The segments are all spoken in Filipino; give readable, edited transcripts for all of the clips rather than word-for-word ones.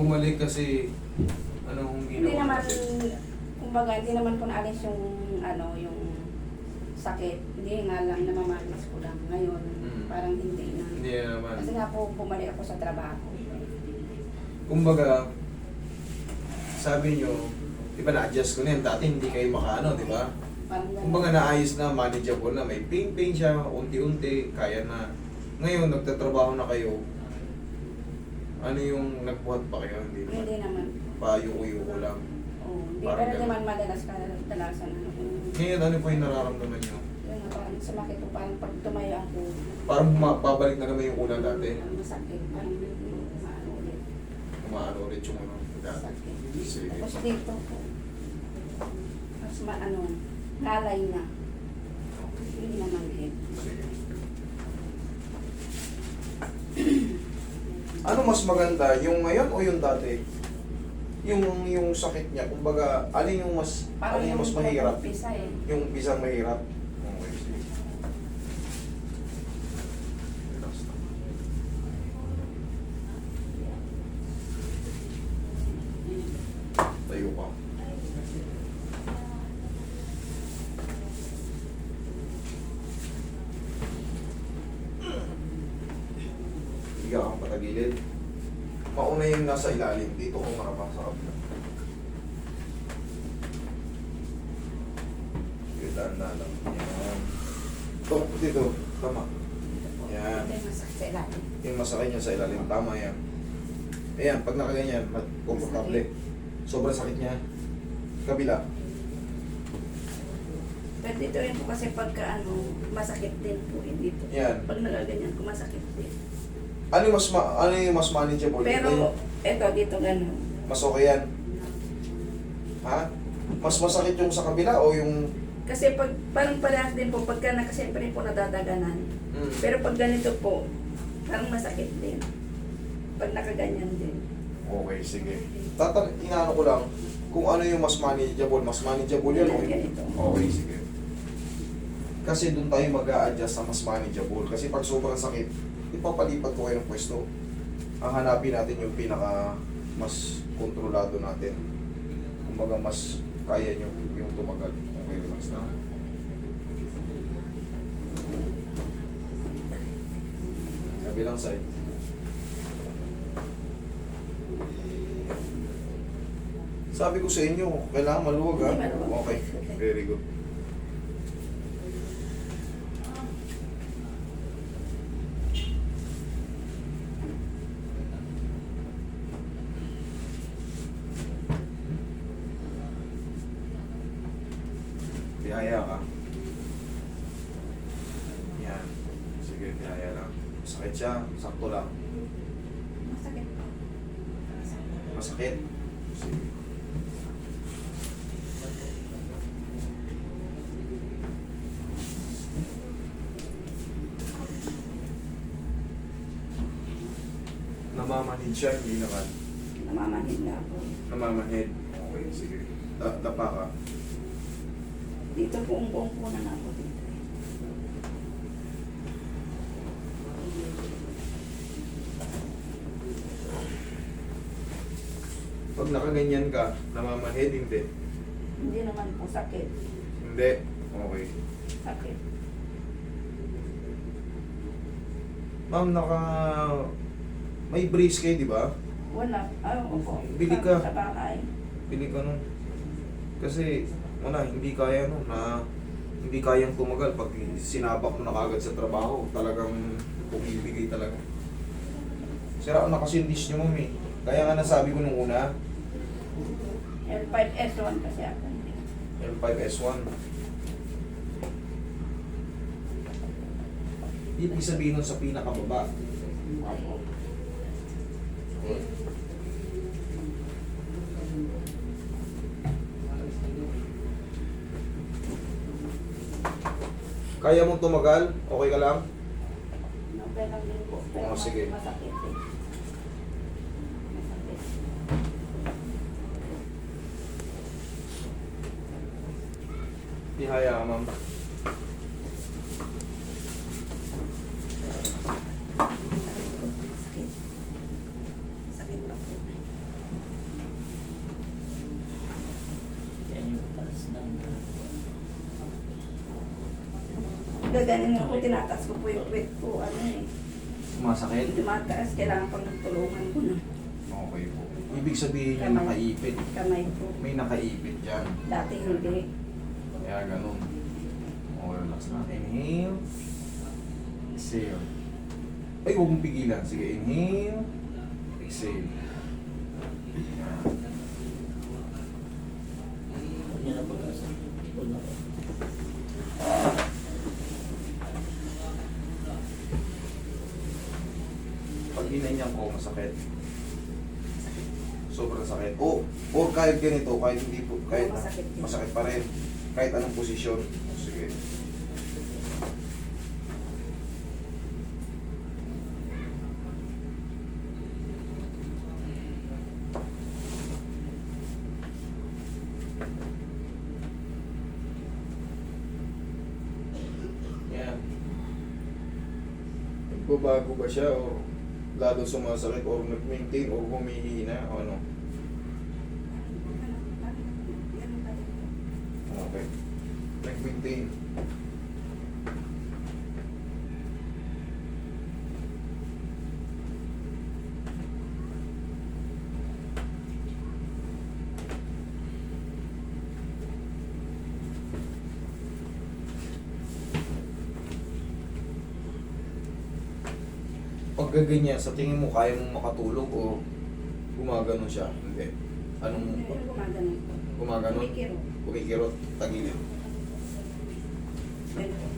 bumalik kasi anong Hindi ginawa naman, natin? kumbaga, hindi naman po naalis yung, yung sakit. Hindi nga lang, namamalas ko lang. Ngayon, parang hindi na. Hindi naman. Kasi nga po, bumalik ako sa trabaho. Kumbaga, sabi nyo, di ba na-adjust ko na yan, dati hindi kayo makaano, di ba? Parang ganun. Kumbaga naayos na, manageable na, may pain siya, unti-unti, kaya na. Ngayon, nagtatrabaho na kayo, ano yung nagbuhat pa kayo? Hindi naman. Hindi naman. Payuko-yuko lang. Oo, hindi. Parang Pero ganun. naman madalas kadalasan. Ngayon, ano po yung nararamdaman nyo? Yun nga, parang sumakit po, parang pag tumayo ako, Parang babalik na naman yung ulan dati. masakit, parang maano ulit. Kumaano ulit yung ano, dati. Sakit. Sige. Tapos dito po, mas ngalay na. Hindi naman hit. Sige. Ano mas maganda, yung ngayon o yung dati? Yung sakit niya, kumbaga, alin yung mas mahirap? Pisa eh. Yung pisang mahirap? Okay, sige. Relax lang. Tayo ka. Higa kang patagilid. Mauna yung nasa ilalim. Dito kung marapa sa kabila. Sige, tanda lang. Yan. Ito, dito. Tama. Yan. Hindi masakit sa ilalim. Yung masakit niya sa ilalim. Tama yan. Ayan, pag nakaganyan, komportable. Sobrang sakit niya. Kabila. Pero dito rin po kasi pagka masakit din po dito. Yan. Pag nagaganyan ko, masakit din. Ano yung mas manageable? Pero, eto, dito gano'n. Mas okay yan. Ha? Mas masakit yung sa kabila o yung... Kasi parang parehas din po, pagka siyempre po nadadaganan. Pero pag ganito po, parang masakit din. Pag nakaganyan din. Okay, sige. Inaano ko lang, kung ano yung mas manageable. Mas manageable yun o Ganito. okay, sige. Kasi doon tayo mag-a-adjust sa mas manageable. Kasi pag sobrang sakit, ipapalipat ko kayo ng pwesto. Ang hanapin natin yung pinaka mas kontrolado natin. Kumbaga mas kaya nyo yung tumagal. Okay, relax na. Kabilang side. Sabi ko sa inyo, kailangan maluwag ha? Hindi, maluwag. Okay, very good. Tihaya ka. Yan. Sige, tihaya lang. Sakit siya, sakto lang. Masakit po. Masakit. Sige. Namamanhid siya, hindi naman. Namamanhid na ako. Namamanhid. Okay, sige. Dapa ka. Dito po, buong po na ako dito. Pag nakaganyan ka, namamanhid, hindi. Hindi naman po sakit. Hindi. Okay. Sakit. Ma'am, may brace kayo, di ba? Wala. Ayaw ko po. Bili ka. Sa bahay. Pili ka nun. Kasi, hindi kaya hindi kayang tumagal pag sinabak mo na kagad sa trabaho. Talagang pumibigay talaga. Sira na kasi yung dish nyo, ma'am eh. Kaya nga nasabi ko nung una, L5S1 kasi ako. L5S1. Ibig sabihin nun sa pinakababa. Opo. Kaya mong tumagal? Okay ka lang? Okay lang din po. Pero Oh, sige. masakit eh. Masakit. Ihaya ka, ma'am. Sakit. Sakit lang po. gaganin mo po, tinataas ko po yung weight ko, ano eh. Sumasakit? Tumataas, kailangan pang tulungan ko na. Okay po. Ibig sabihin yung Kamay. nakaipit. Kamay ko. May nakaipit dyan. Dati hindi. Kaya ganun. Okay, relax na. Inhale. Exhale. Ay, huwag mong pigilan. Sige, inhale. Exhale. Yan. Pag ginanyan ko, masakit. Sobrang sakit. O kahit ganito, kahit hindi po, kahit Masakit din. masakit pa rin. Kahit anong posisyon. Sige. Yan. Nagbabago ba siya o lalo sumasakit or nag-maintain or humihina o ano? Okay. Nag-maintain. Pag gaganyan, sa tingin mo kaya mong makatulog o gumagano siya? Hindi. Anong Ayun, gumaganon po. gumagano? Kumikiro. Kumikirot, tagilid. Ganun.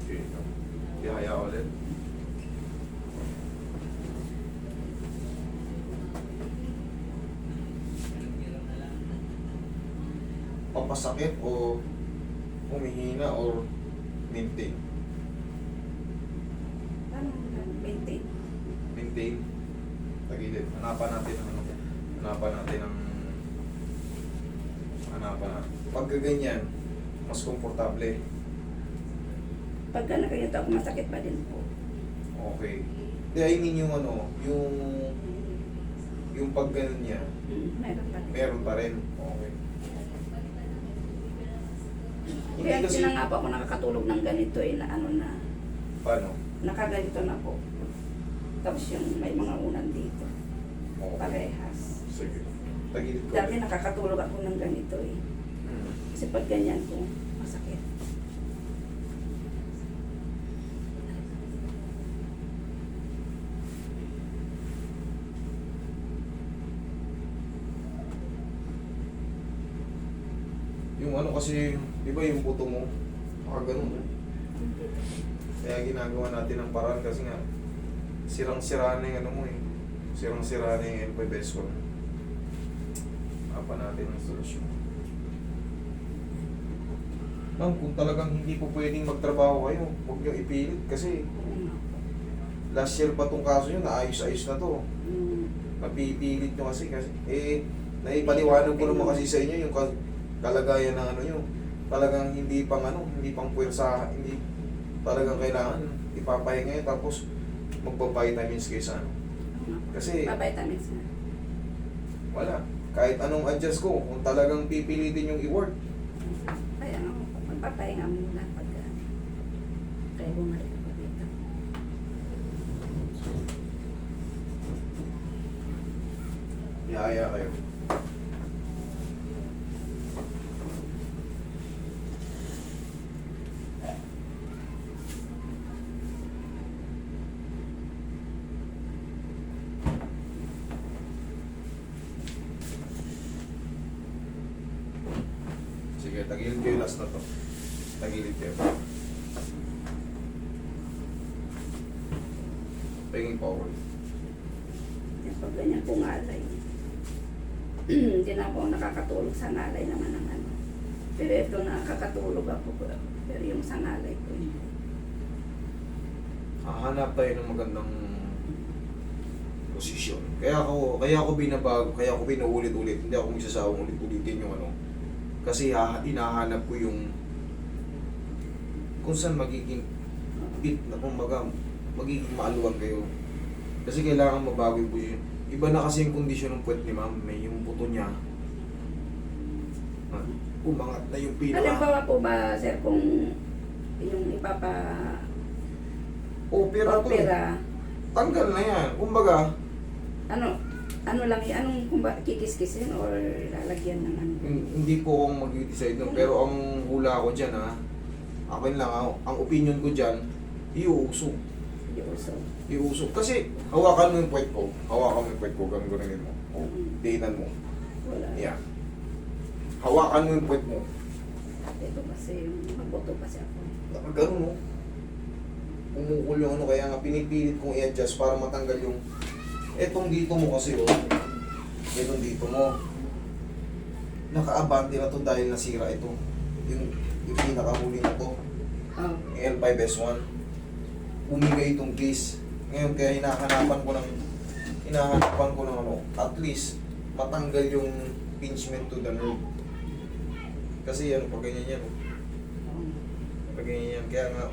Okay. Ihaya ulit. Papasakit o humihina or maintain? Ano, maintain. Maintain. Tagilid. Hanapan natin ang ano. Hanapan natin ang hanapan natin. Pag ganyan, mas komportable. Pagka nakaganito ako, masakit pa din po. Okay. Hindi, I mean yung ano, yung pag ganun niya, Meron pa din. meron pa rin. Okay. Hindi Kaya kasi, kasi na nga po ako nakakatulog ng ganito eh, na ano na, paano? nakaganito na po. Tapos yung may mga unan dito, Okay. parehas. Sige. Tagilid ko. Dati nakakatulog ako ng ganito eh. Hmm. Kasi pag ganyan po, masakit. Yung ano kasi, di ba yung buto mo, makaganon. Kaya ginagawa natin ng paraan kasi nga, sirang-sira na yung ano mo eh. Sirang-sira na yung L5 S1. Apa natin ang solusyon. Ma'am, kung talagang hindi po pwedeng magtrabaho kayo, huwag niyo ipilit kasi last year pa tong kaso nyo, naayos-ayos na to. Napipilit nyo kasi naipaliwanag ko naman kasi sa inyo yung kalagayan ng ano nyo. Talagang hindi pang puwersa, hindi talagang kailangan ipapahinga yun, tapos magpa-vitamins kayo sa ano. Kasi Pa-vitamins na. wala, kahit anong adjust ko, kung talagang pipilitin yung i-work, Kaya nga, magpapahinga muna pagka kaya bumalik ako dito. ihaya kayo. Sige, tagilid kayo last na to. Tagilid kayo. Pingin forward. Yung pag ganyan po ngalay. Hindi na ako nakakatulog sa ngalay naman ng ano. Pero ito nakakatulog ako. Pero yung sa ngalay ko hindi. Hahanap tayo ng magandang posisyon. Kaya ako binabago, kaya ako binuulit-ulit. Hindi ako magsasawang ulit-ulitin yung ano. Kasi hinahanap ko yung kung saan magiging fit na kumbaga magiging maaluan kayo. Kasi kailangan mabago yung position. Iba na kasi yung kondisyon ng puwet ni ma'am. May yung buto niya. Umangat na yung Halimbawa po ba, sir, kung yung ipapa-opera, Opera to. Tanggal na yan. Kumbaga, ano lang yan, anong kikiskisin or lalagyan ng ano? hindi po akong mag-decide nun. Pero ang hula ko dyan akin lang ang opinion ko dyan, iuusog. Diyoso. Iusog. Kasi hawakan mo yung puwet ko. Hawakan mo yung puwet ko. Ganun mo. O, diinan mo. Wala. Yan. Hawakan mo yung puwet mo. Ito kasi yung mabuto kasi ako. Ganun mo. Umukul yung ano. Kaya nga pinipilit kong i-adjust para matanggal yung etong dito mo kasi etong dito mo. Nakaabante na to dahil nasira ito. Yung pinakahuli na to. Oh. Yung L5S1. Umigay itong case. Ngayon kaya hinahanapan ko ng ano, at least matanggal yung pinchment to the nerve. Kasi ano, pag ganyan yan. Pag ganyan yan, kaya nga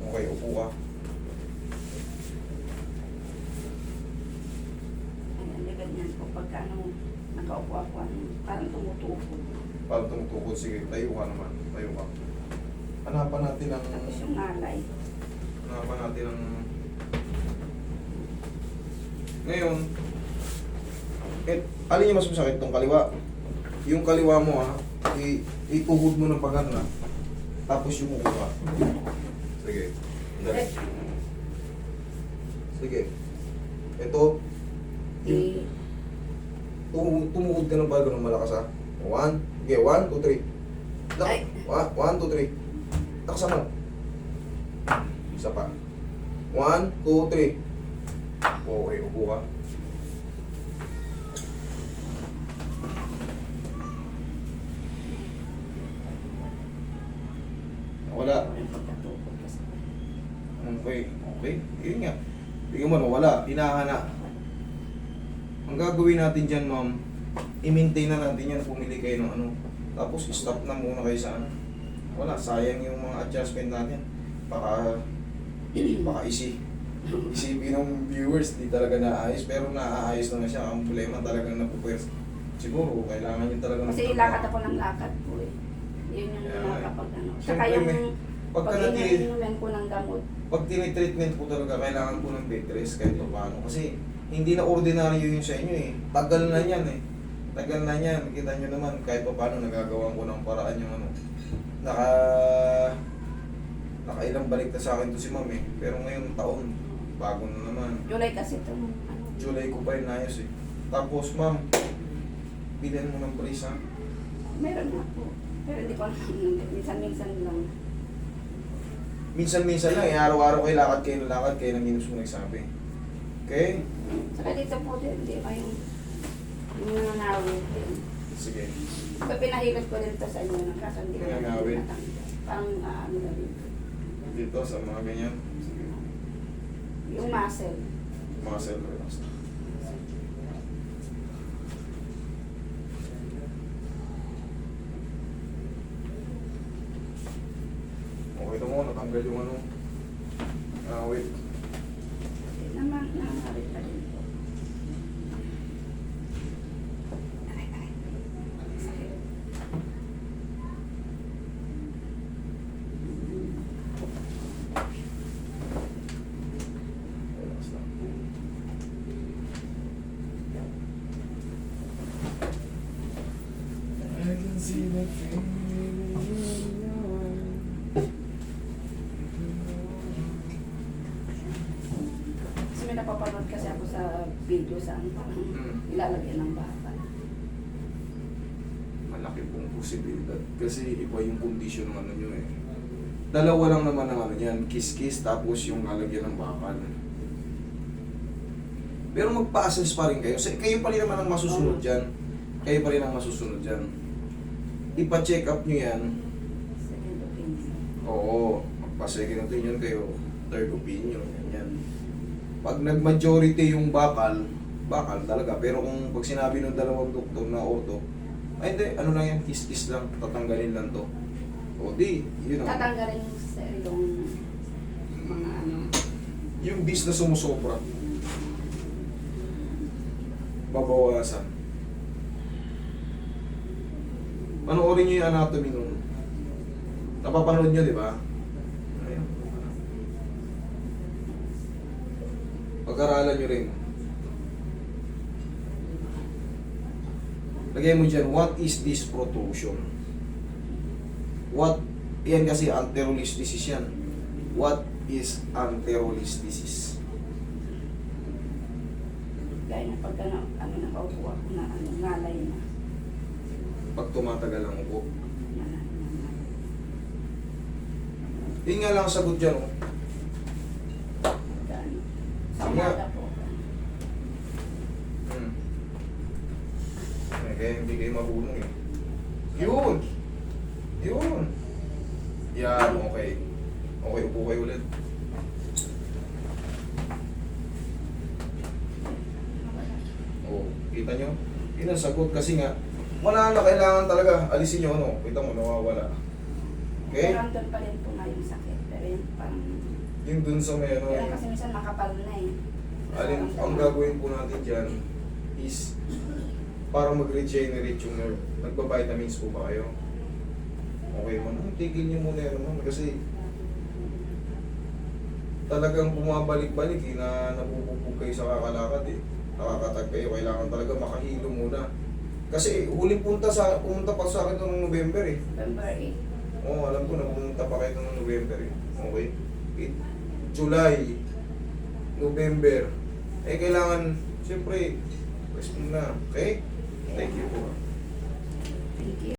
okay, upo ka. Ayan, ganyan po. Pagka ano, nakaupo ako, parang tumutupo. Para tumutukod, sige, tayo ka naman. Tayo ka. Hanapan natin ang... Tapos yung ngalay. Hanapan natin ang... Ngayon, alin yung mas masakit itong kaliwa? Yung kaliwa mo ituhod mo ng pagana. Tapos yung upo ka. Sige. Dali. Sige. Ito, Eh, tumuhod ka ng pagana ng malakas ha. 1, 2, 3. Ay. 1, 2, 3. Taksa mo. Isa pa. 1, 2, 3. Okay, upo ka. Wala. yung pagkatupo kasi. Okay, okay. Yun nga. Tingnan mo, wala. Hinahana. Ang gagawin natin dyan, ma'am, i-maintain na natin yan. Pumili kayo ng ano. Tapos, stop na muna kayo sa ano. Wala, sayang yung mga adjustment natin. Baka isipin ng viewers, di talaga naayos. Pero naaayos naman siya. Ang problema talagang napupwers. Siguro, kailangan nyo talaga Kasi lakad ako ng lakad po eh. Yun yung Yeah. nakakapag ano. Tsaka Siyempre, yung pagka pag nati- iniinumin ko ng gamot. pag tinitreatment ko talaga, kailangan ko ng bed rest kahit pa paano. Kasi hindi na ordinaryo yun sa inyo eh. Tagal na yan eh. Tagal na yan. Kita nyo naman kahit pa paano nagagawa ko ng paraan yung ano. Nakailang balik na sa akin to si ma'am eh. Pero ngayon taon, bago na naman. July kasi ito. Ano, July ko pa yun ayos eh. Tapos ma'am, bilhin mo ng brace ha. meron na po. Pero hindi ko minsan-minsan lang. Minsan-minsan lang eh. Araw-araw kayo lakad kayo ng minus mo nagsabi. Okay? Saka dito po din, hindi pa yung nanganawin din. Sige. So, pinahilot ko din ito sa inyo ng kaso hindi ko na Nanganawin? natanggal. Parang ano na dito. Dito sa mga ganyan. Sige. Yung muscle. Muscle relax. Okay na mo, natanggal yung ano. Wait. Nanganawin pa din po. Aray, aray. Sakit. Relax lang. I can see the Kasi may napapanood kasi ako sa video saan parang ilalagyan ng bata. Malaki pong posibilidad. Kasi iba yung kondisyon ng ano nyo eh. Dalawa lang naman ang ano yan, kiss-kiss tapos yung lalagyan ng bakal. Pero magpa-assess pa rin kayo. Kayo pa rin naman ang masusunod dyan. Kayo pa rin ang masusunod dyan. Ipa-check up nyo yan. Second opinion. Oo, magpa-second opinion kayo. Third opinion, yan. Pag nag-majority yung bakal talaga. Pero kung pag sinabi ng dalawang doktor na ortho, ay hindi, ano lang yan, kiss-kiss lang, tatanggalin lang to. O di, yun ang, Tatanggalin mo sir yung mga ano. yung bis na sumusobra. Babawasan. Panoorin nyo yung anatomy nun. Napapanood nyo, di ba? Ayun. Pag-aralan nyo rin. Lagay mo dyan, what is this protrusion? What, yan kasi anterolisthesis yan. What is anterolisthesis? Gaya na pag ano nakaupo ako na ano, ngalay na. Pag tumatagal ang upo. Ngalay na. Yun nga lang ang sagot dyan, oh. Gano. Sa Sige. umaga po. Kaya hindi kayo marunong eh. Yun! Yun! Yan, okay. Okay, upo kayo ulit. Oo, kita nyo? Yun ang sagot kasi nga, wala na kailangan talaga. Alisin nyo, ano? Kita mo, nawawala. Okay? Pero andun pa rin po nga yung sakit. Pero yung parang... Yung dun sa may ano, Pero yung, kasi minsan makapal na eh. alin, ang gagawin po natin dyan is para mag-regenerate yung nerve. Nagpa-vitamins po ba kayo? Okay mo na. Tigil nyo muna yan naman kasi talagang bumabalik-balik eh, na nabububog kayo sa kakalakad eh. Nakakatag kayo. Kailangan talaga makahilo muna. Kasi huling pumunta pa sa akin noong November eh. November 8. Oo, alam ko na pumunta pa kayo noong November eh. Okay? July, November. Eh kailangan, siyempre, rest muna. Okay? Thank you po. Thank you.